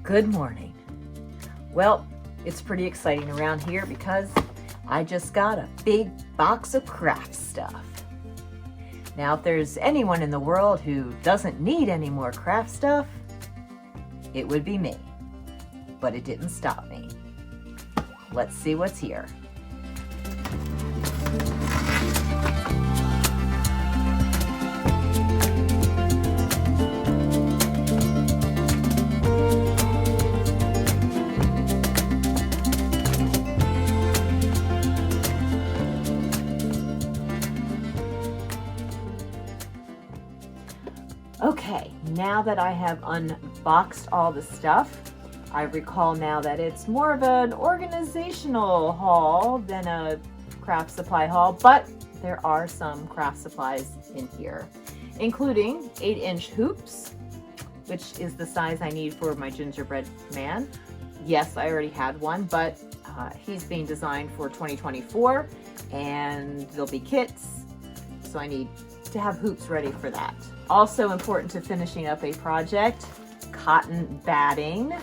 Good morning. Well, it's pretty exciting around here because I just got a big box of craft stuff. Now, if there's anyone in the world who doesn't need any more craft stuff, it would be me. But it didn't stop me. Let's see what's here. Okay, now that I have unboxed all the stuff, I recall now that it's more of an organizational haul than a craft supply haul, but there are some craft supplies in here, including 8-inch hoops, which is the size I need for my gingerbread man. Yes, I already had one, but he's being designed for 2024, and there'll be kits, so I need to have hoops ready for that. Also important to finishing up a project, cotton batting.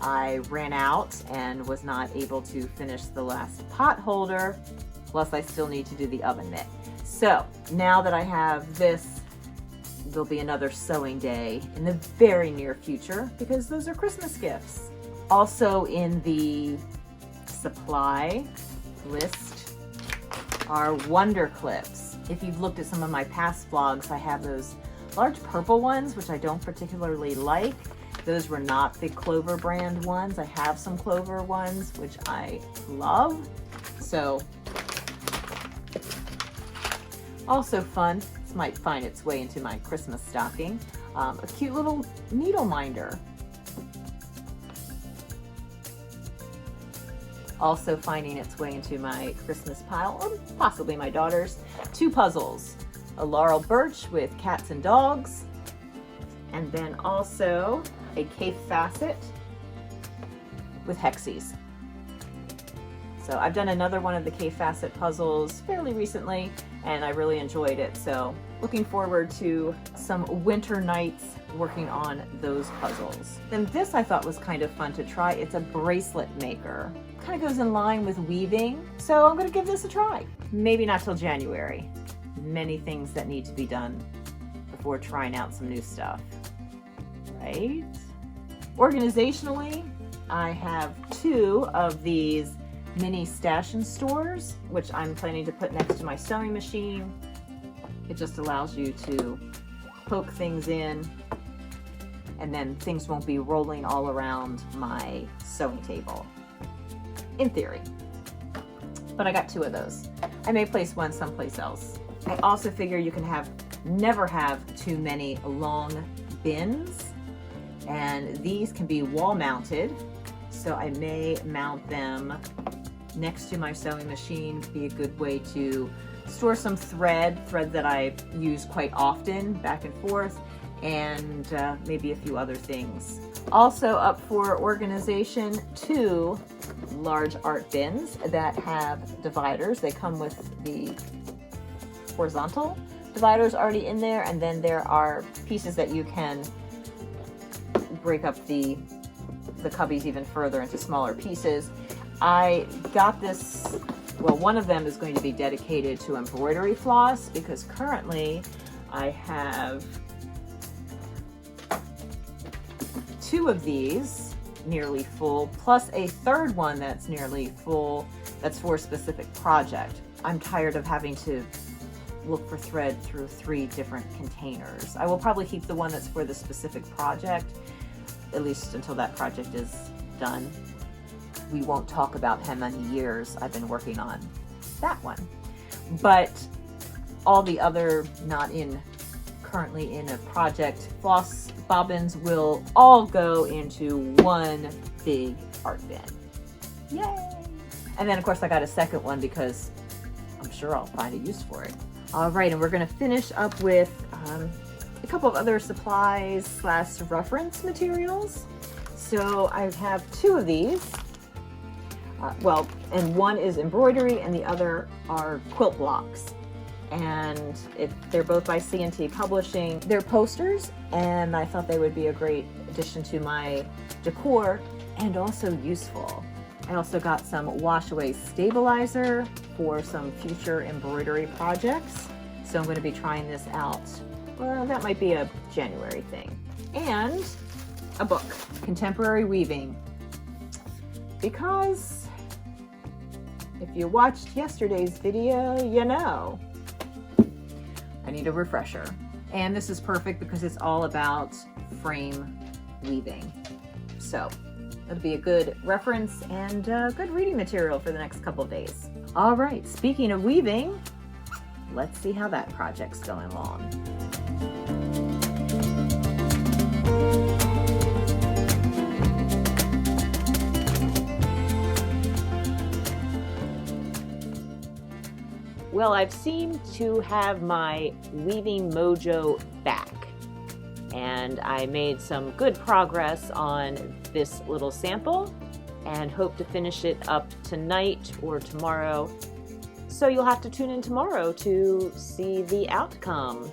I ran out and was not able to finish the last pot holder, plus I still need to do the oven mitt. So now that I have this, there'll be another sewing day in the very near future because those are Christmas gifts. Also in the supply list are Wonder Clips. If you've looked at some of my past vlogs, I have those large purple ones, which I don't particularly like. Those were not the Clover brand ones. I have some Clover ones, which I love. So, also fun, this might find its way into my Christmas stocking, a cute little needle minder. Also finding its way into my Christmas pile, or possibly my daughter's, 2 puzzles. A Laurel Birch with cats and dogs, and then also a Cape Facet with Hexies. So I've done another one of the Cape Facet puzzles fairly recently, and I really enjoyed it. So looking forward to some winter nights working on those puzzles. Then this I thought was kind of fun to try. It's a bracelet maker. Kind of goes in line with weaving, so I'm gonna give this a try. Maybe not till January. Many things that need to be done before trying out some new stuff, right? Organizationally, I have 2 of these mini stash and stores, which I'm planning to put next to my sewing machine. It just allows you to poke things in, and then things won't be rolling all around my sewing table, in theory. But I got 2 of those. I may place one someplace else. I also figure you can never have too many long bins, and these can be wall mounted, so I may mount them next to my sewing machine. Be a good way to store some thread that I use quite often, back and forth, and maybe a few other things. Also up for organization, 2 large art bins that have dividers. They come with the horizontal dividers already in there, and then there are pieces that you can break up the cubbies even further into smaller pieces. I got this, well, one of them is going to be dedicated to embroidery floss because currently I have 2 of these nearly full, plus a 3rd one that's nearly full, that's for a specific project. I'm tired of having to look for thread through 3 different containers. I will probably keep the one that's for the specific project, at least until that project is done. We won't talk about how many years I've been working on that one. But all the other currently in a project floss bobbins will all go into one big art bin. Yay! And then of course I got a second one because I'm sure I'll find a use for it. All right, and we're going to finish up with a couple of other supplies / reference materials. So I have 2 of these. And one is embroidery and the other are quilt blocks. and they're both by C&T Publishing. They're posters, and I thought they would be a great addition to my decor and also useful. I also got some wash away stabilizer for some future embroidery projects. So I'm going to be trying this out. Well, that might be a January thing. And a book, Contemporary Weaving. Because if you watched yesterday's video, you know I need a refresher. And this is perfect because it's all about frame weaving. So it'll be a good reference and good reading material for the next couple of days. All right, speaking of weaving, let's see how that project's going along. Well, I've seemed to have my weaving mojo back, and I made some good progress on this little sample and hope to finish it up tonight or tomorrow. So you'll have to tune in tomorrow to see the outcome.